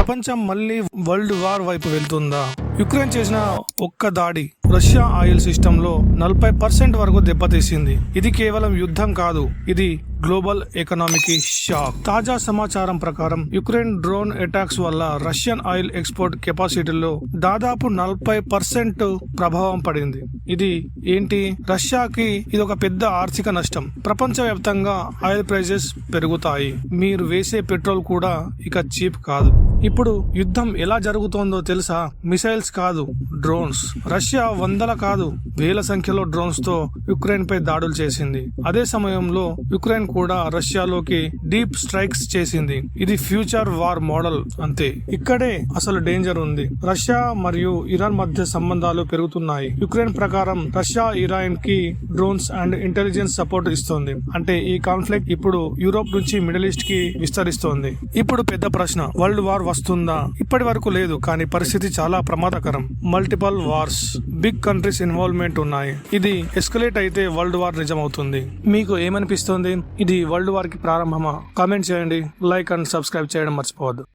ప్రపంచం మళ్ళీ world war వైపు వెళ్తుందా? యుక్రెయిన్ చేసిన ఒక్క దాడి రష్యా ఆయిల్ సిస్టమ్ లో 40% వరకు దెబ్బతీసింది. ఇది కేవలం యుద్ధం కాదు, ఇది గ్లోబల్ ఎకనామీకి షాక్. తాజా సమాచారం ప్రకారం యుక్రెయిన్ డ్రోన్ అటాక్స్ వల్ల రష్యన్ ఆయిల్ ఎక్స్పోర్ట్ కెపాసిటీలో దాదాపు 40% ప్రభావం పడింది. ఇది ఏంటి? రష్యాకి ఇది ఒక పెద్ద ఆర్థిక నష్టం. ప్రపంచవ్యాప్తంగా ఆయిల్ ప్రైజెస్ పెరుగుతాయి. మీరు వేసే పెట్రోల్ కూడా ఇక చీప్ కాదు. ఇప్పుడు యుద్ధం ఎలా జరుగుతోందో తెలుసా? మిసైల్స్ కాదు, డ్రోన్స్. రష్యా వందల కాదు, వేల సంఖ్యలో డ్రోన్స్ తో యుక్రెయిన్ పై దాడులు చేసింది. అదే సమయంలో యుక్రెయిన్ కూడా రష్యాలోకి డీప్ స్ట్రైక్స్ చేసింది. ఇది ఫ్యూచర్ వార్ మోడల్ అంతే. ఇక్కడే అసలు డేంజర్ ఉంది. రష్యా మరియు ఇరాన్ మధ్య సంబంధాలు పెరుగుతున్నాయి. యుక్రెయిన్ ప్రకారం రష్యా ఇరాన్ కి డ్రోన్స్ అండ్ ఇంటెలిజెన్స్ సపోర్ట్ ఇస్తోంది. అంటే ఈ కాన్ఫ్లిక్ట్ ఇప్పుడు యూరోప్ నుంచి మిడిల్ ఈస్ట్ కి విస్తరిస్తోంది. ఇప్పుడు పెద్ద ప్రశ్న, వరల్డ్ వార్ వస్తుందా? ఇప్పటి వరకు లేదు, కానీ పరిస్థితి చాలా ప్రమాదకరం. Multiple wars, big countries involvement ఉన్నాయి. ఇది ఎస్కలేట్ అయితే వరల్డ్ వార్ నిజమవుతుంది. మీకు ఏమనిపిస్తుంది? ఇది వరల్డ్ వార్ కి ప్రారంభమా? కామెంట్ చేయండి, లైక్ అండ్ సబ్స్క్రైబ్ చేయడం మర్చిపోవద్దు.